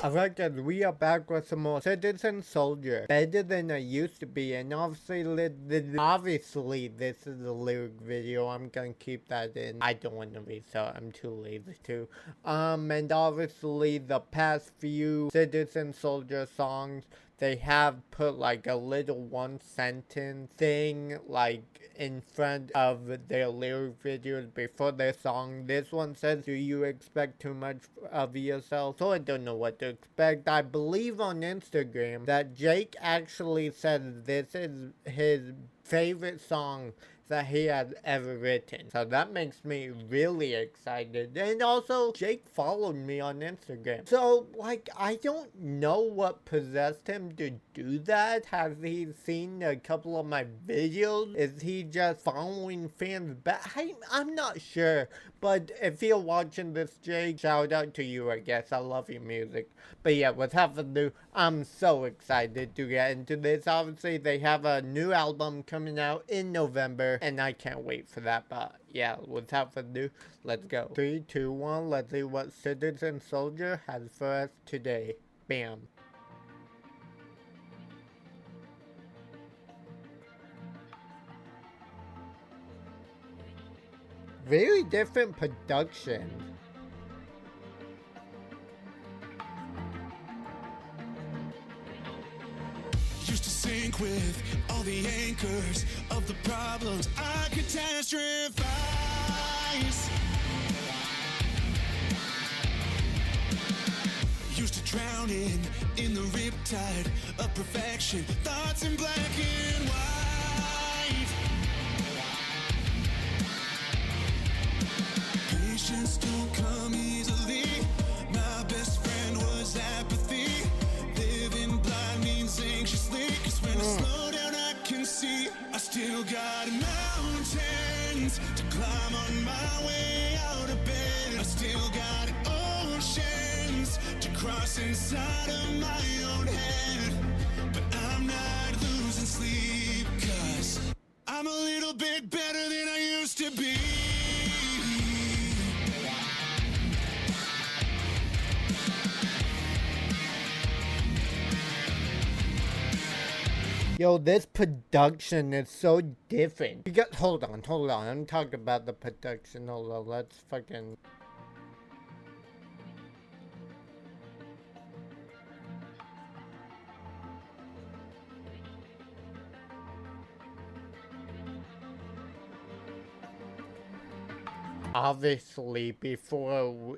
Alright guys, we are back with some more Citizen Soldier. Better than I used to be, and obviously this is a lyric video. I'm gonna keep that in. I don't want to restart, I'm too lazy to. And obviously the past few Citizen Soldier songs, they have put like a little one sentence thing like in front of their lyric videos before their song. This one says, "Do you expect too much of yourself?" So I don't know what to expect. I believe on Instagram that Jake actually said this is his favorite song that he has ever written. So that makes me really excited. And also, Jake followed me on Instagram. So, like, I don't know what possessed him to do that. Has he seen a couple of my videos? Is he just following fans back? I'm not sure. But if you're watching this, Jake, shout out to you, I guess. I love your music. But yeah, without further ado, I'm so excited to get into this. Obviously, they have a new album coming out in November, and I can't wait for that. But yeah, without further ado, let's go. 3, 2, 1, let's see what Citizen Soldier has for us today. Bam. Very different production. Used to sink with all the anchors of the problems I catastrophize. Used to drown in the riptide of perfection, thoughts in black and white. Patience don't come easily. My best friend was apathy. Living blind means anxiously, 'cause when I slow down I can see I still got mountains to climb on my way out of bed. I still got oceans to cross inside of my own head. But I'm not losing sleep, 'cause I'm a little bit better than I used to be. Yo, this production is so different. Because, hold on. I'm talking about the production. Hold on, let's fucking... Obviously, before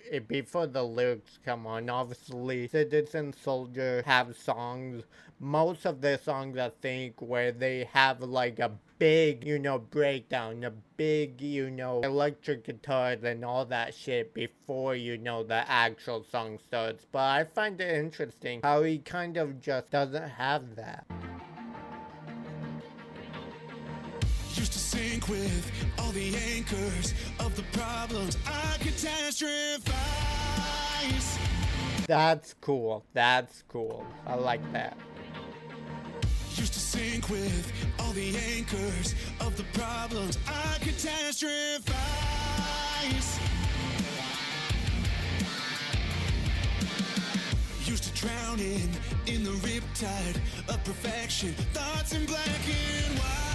the lyrics come on, obviously, Citizen Soldier have songs, most of their songs, I think, where they have like a big, breakdown, a big, electric guitars and all that shit before, the actual song starts. But I find it interesting how he kind of just doesn't have that. Used to sink with all the anchors of the problems I catastrophize. That's cool. I like that. Used to sink with all the anchors of the problems I catastrophize. Used to drown in the riptide of perfection, thoughts in black and white.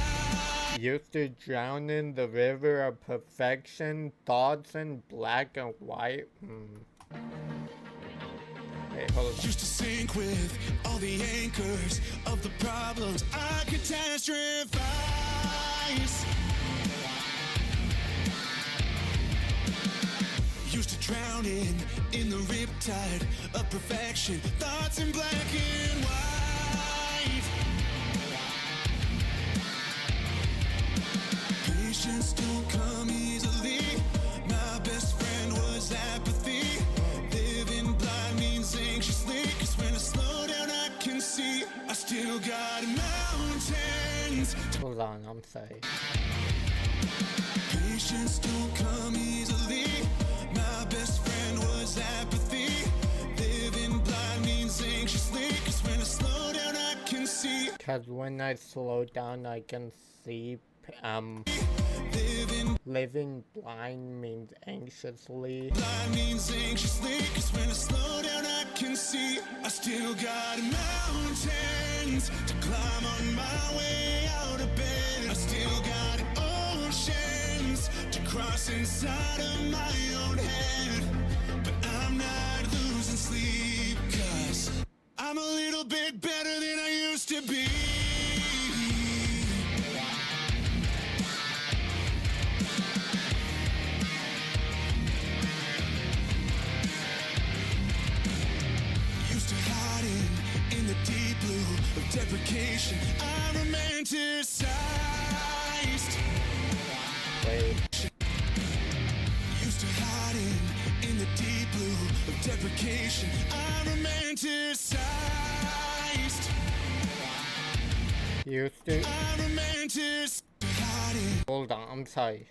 Used to drown in the river of perfection, thoughts in black and white. Wait, hold on. Used to sink with all the anchors of the problems I catastrophize. Used to drown in the riptide of perfection, thoughts in black and white. Patience don't come easily. My best friend was apathy. Living blind means anxiously, 'cause when I slow down I can see I still got mountains. Hold on, I'm sorry. Patience don't come easily. My best friend was apathy. Living blind means anxiously, 'cause when I slow down I can see. 'Cause when I slow down I can see, Living Living blind means anxiously. Blind means anxiously, 'cause when I slow down I can see. I still got mountains to climb on my way out of bed. I still got oceans to cross inside of my own head. But I'm not losing sleep, 'cause I'm a little bit better than I used to be. Used to hiding in the deep blue of deprecation. I romanticized. Wait, Used to hiding in the deep blue of deprecation. I romanticized. used to. I romanticized. Hiding. Hold on, I'm sorry.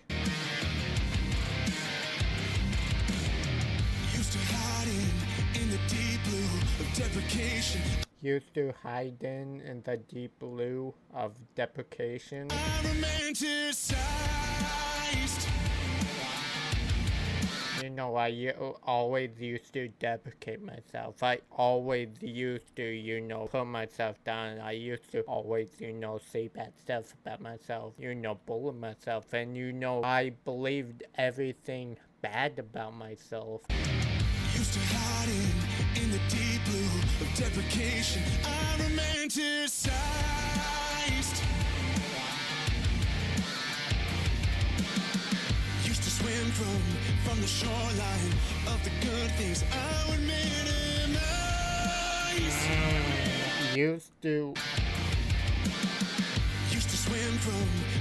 Used to hiding in the deep blue of deprecation. Used to hide in the deep blue of deprecation. I romanticized. You know, always used to deprecate myself. I always used to, put myself down. I used to always, say bad stuff about myself, bully myself. And, I believed everything bad about myself. Used to hiding in the deep blue of deprecation. I romanticized. Used to swim from the shoreline of the good things I would minimize. Used to, Used to swim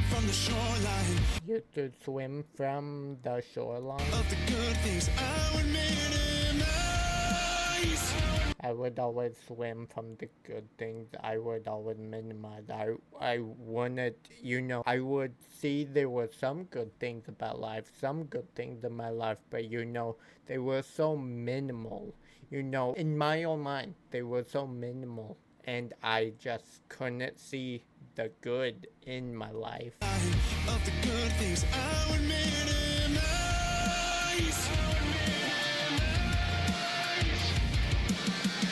from the shoreline used to swim from the shoreline. of the good things I would minimize. I would always swim from the good things. I would always minimize. I wanted, I would see there were some good things about life, some good things in my life, but they were so minimal. In my own mind, they were so minimal, and I just couldn't see the good in my life. Of the good things I would minimize.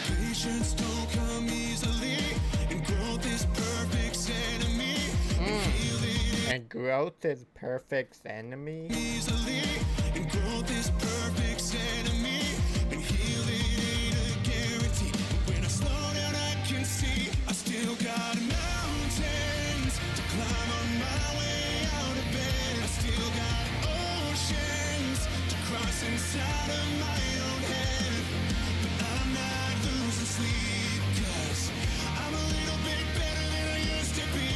Patience don't come easily, and growth is perfect's enemy. And growth is perfect's enemy. Easily, and growth is perfect's enemy. And healing ain't a guarantee. When I slow down, I can see I still got mountains to climb on my way out of bed. I still got oceans to cross inside of my own head. But I'm not losing sleep, 'cause I'm a little bit better than I used to be.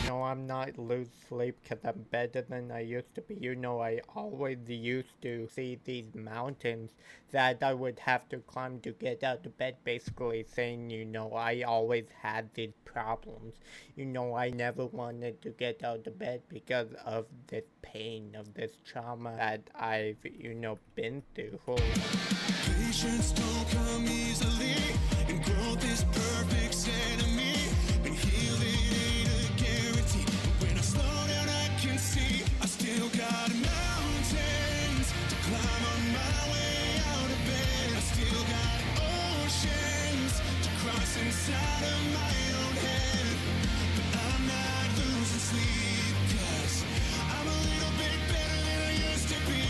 No, I'm not lose sleep because I'm better than I used to be. I always used to see these mountains that I would have to climb to get out of bed, basically saying, I always had these problems. I never wanted to get out of bed because of this pain, of this trauma that I've, been through. Patience don't come easily, and growth is perfect's enemy. And healing ain't a guarantee. When I slow down, I can see I still got mountains to climb on my way out of bed. I still got oceans to cross inside of my own head. But I'm not losing sleep, 'cause I'm a little bit better than I used to be.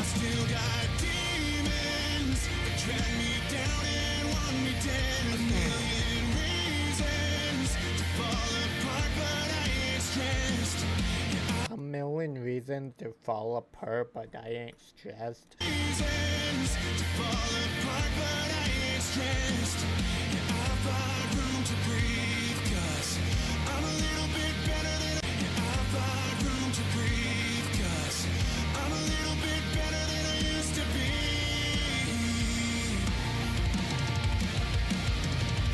I still got demons that drag me down and want me dead. A million reasons to fall apart, but I ain't stressed. A million reasons to fall apart, but I ain't stressed. Reasons to fall apart, but I ain't stressed. Yeah, I've got room to breathe, 'cause I'm a little bit better than I've got room to breathe, 'cause I'm a little bit better than I used to be.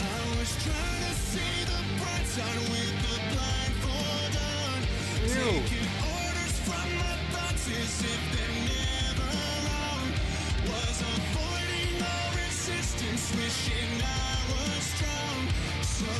I was trying to see the bright side with the blindfold on. Taking orders from my thoughts as if they're never wrong. Was avoiding all resistance, wishing I was strong. So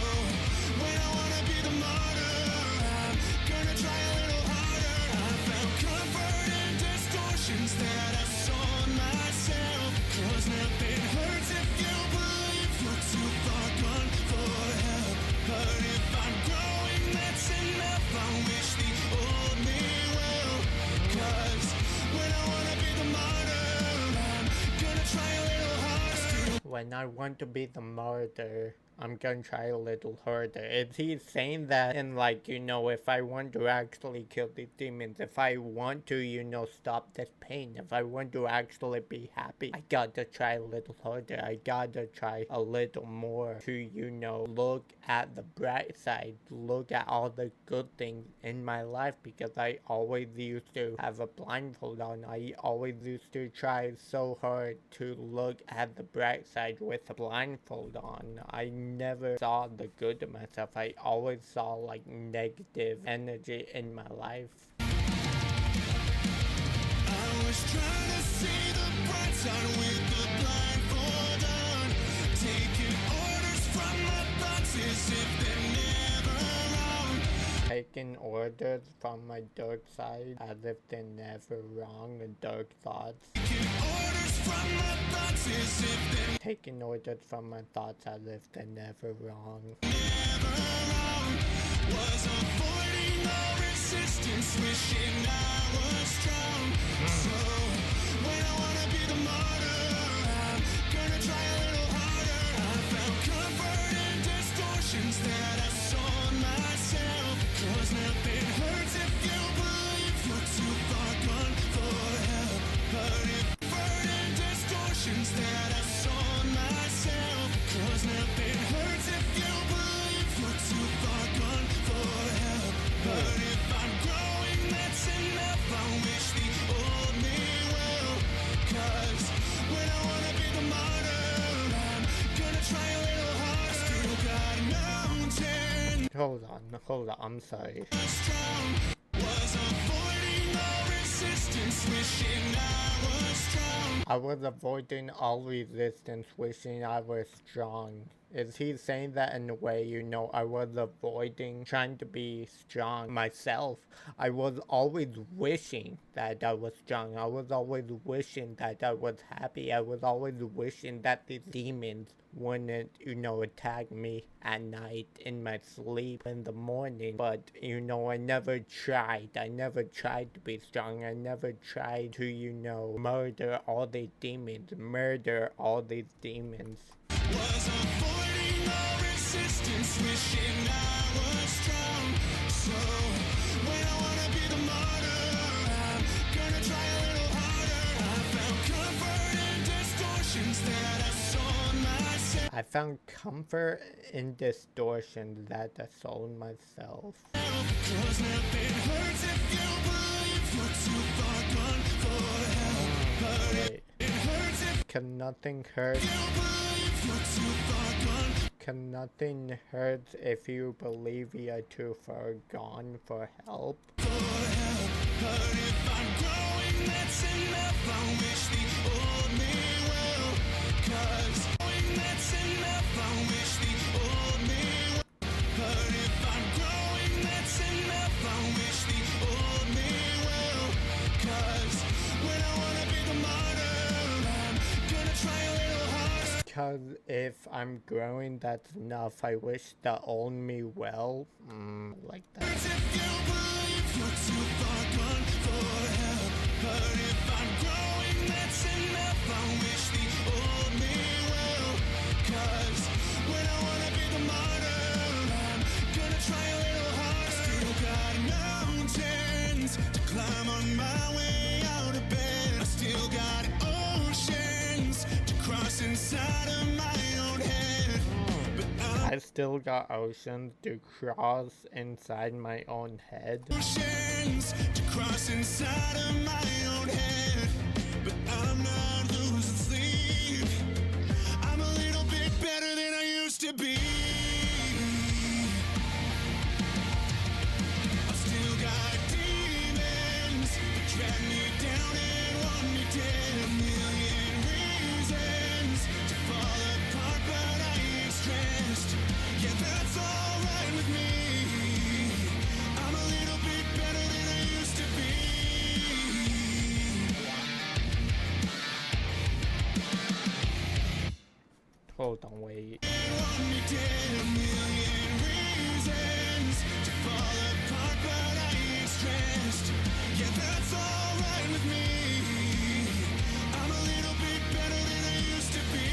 distortions that I saw in myself. 'Cause nothing hurts if you believe you're too far gone for help. But if I'm growing, that's enough. I wish the old me well. 'Cause when I wanna be the martyr, I'm gonna try a little harder. When I want to be the martyr, I'm gonna try a little harder. Is he saying that in, like, you know, if I want to actually kill these demons, if I want to, you know, stop this pain, if I want to actually be happy, I gotta try a little harder. I gotta try a little more to, you know, look at the bright side, look at all the good things in my life, because I always used to have a blindfold on. I always used to try so hard to look at the bright side with a blindfold on. I never saw the good in myself. I always saw like negative energy in my life. I was trying to see the bright side with the blindfold on, taking orders from my thoughts as if they're never wrong. Taking orders from my dark side as if they're never wrong. The dark thoughts. Taking orders from my thoughts as if they're Taking orders from my thoughts as if they're never wrong. never wrong. Was avoiding all resistance, wishing I was strong. So when I wanna be the martyr, I'm gonna try a little harder. I found comfort in distortions that I saw in myself. 'Cause nothing hurts if you believe you're too far gone for help. But if comfort in distortions that I saw in myself. 'Cause nothing hurts if you believe you're too far gone for help. But if I'm growing, that's enough. I wish the old me well. 'Cause when I wanna be the martyr, I'm gonna try a little harder. Still got a mountain Hold on, I'm sorry. strong. Was avoiding all resistance, wishing I was strong. I was avoiding all resistance, wishing I was strong. Is he saying that in a way, you know, I was avoiding trying to be strong myself? I was always wishing that I was strong. I was always wishing that I was happy. I was always wishing that these demons wouldn't, you know, attack me at night in my sleep in the morning. But, you know, I never tried. I never tried to be strong. I never tried to, you know, murder all these demons. Murder all these demons. Was avoiding all resistance, wishing I was strong. So when I wanna be the martyr, I'm gonna try a little harder. I found comfort in distortions that I saw in myself. I found comfort in distortion that I saw in myself. 'Cause nothing hurts if you believe you're too far gone for help. But Wait, it hurts if can nothing hurt? you believe you're too far gone Can nothing hurt if you believe you're too far gone for help? for help. But if I'm growing, that's enough. I wish the old me well. 'Cause growing, that's enough. I wish the old me well. But if I'm growing, that's enough. I wish the old me well. 'Cause when I wanna be the martyr, I'm gonna try a little harder. Because if I'm growing, that's enough. I wish the old me well. Like that. If you believe you're too far gone for help. But if I'm growing, that's enough. I wish the old me well. 'Cause when I wanna be the martyr, I'm gonna try a little harder. Still got mountains to climb on my way out of bed. I still got oceans to cross inside of my own head. But I'm I still got oceans to cross inside my own head. oceans to cross inside of my own head. But I'm not losing sleep. I'm a little bit better than I used to be. I've still got demons that drag me down and want me dead. A million reasons to fall apart, but I ain't stressed. Yeah, that's alright with me. I'm a little bit better than I used to be. Hold on, wait. Want me dead, a million reasons to fall apart, but I ain't stressed. Yeah, that's alright with me. I'm a little bit better than I used to be.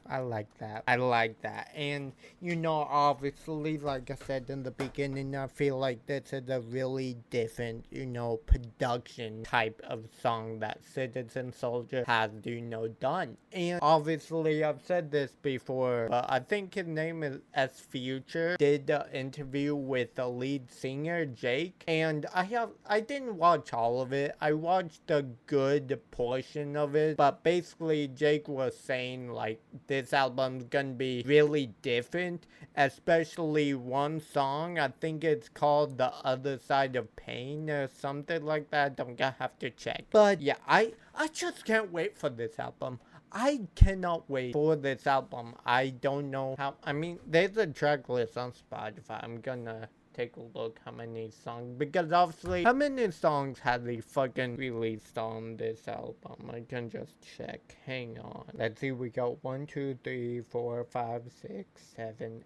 I like that. I like that. And, you know, obviously, like I said in the beginning, I feel like this is a really different, you know, production type of song that Citizen Soldier has, you know, done. And obviously, I've said this before, but I think his name is S Future, did the interview with the lead singer, Jake. And I didn't watch all of it. I watched a good portion of it. But basically, Jake was saying, like, this album's gonna be really different, especially one song. I think it's called The Other Side of Pain or something like that. I'm gonna have to check. But yeah, I just can't wait for this album. I cannot wait for this album. I don't know how. I mean, there's a track list on Spotify. I'm gonna take a look how many songs, because obviously how many songs has he fucking released on this album. I can just check. Hang on, let's see. We got 1 2 3 4 5 6 7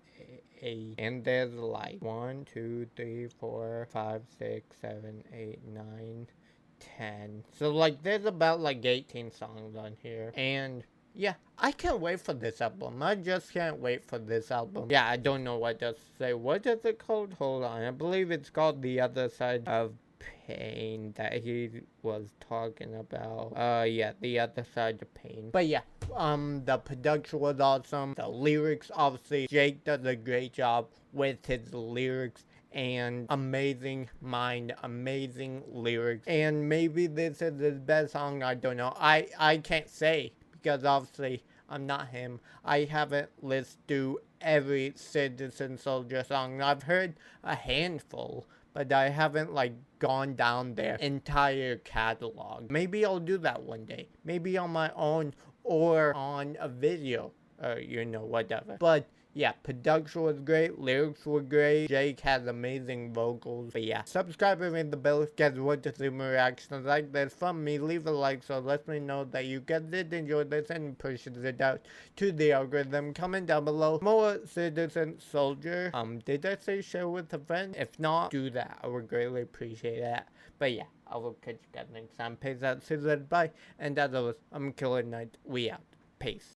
8, and there's like 1 2 3 4 5 6 7 8 9 10. So like there's about like 18 songs on here. And yeah, I can't wait for this album. I just can't wait for this album. Yeah, I don't know what to say. What is it called? Hold on. I believe it's called The Other Side of Pain that he was talking about. Yeah, The Other Side of Pain. But yeah, the production was awesome. The lyrics, obviously, Jake does a great job with his lyrics. And amazing mind, amazing lyrics. And maybe this is his best song, I don't know. I can't say, because obviously I'm not him. I haven't listened to every Citizen Soldier song. I've heard a handful, but I haven't like gone down their entire catalog. Maybe I'll do that one day. Maybe on my own or on a video, or you know, whatever. But yeah, production was great, lyrics were great, Jake has amazing vocals. But yeah, subscribe and ring the bell if you guys want to see more reactions like this from me. Leave a like so let me know that you guys did enjoy this and pushes it out to the algorithm. Comment down below more Citizen Soldier. Did I say share with a friend? If not, do that. I would greatly appreciate that. But yeah, I will catch you guys next time. Peace out, Citizen, bye. And as always, I'm Killer Knight. We out. Peace.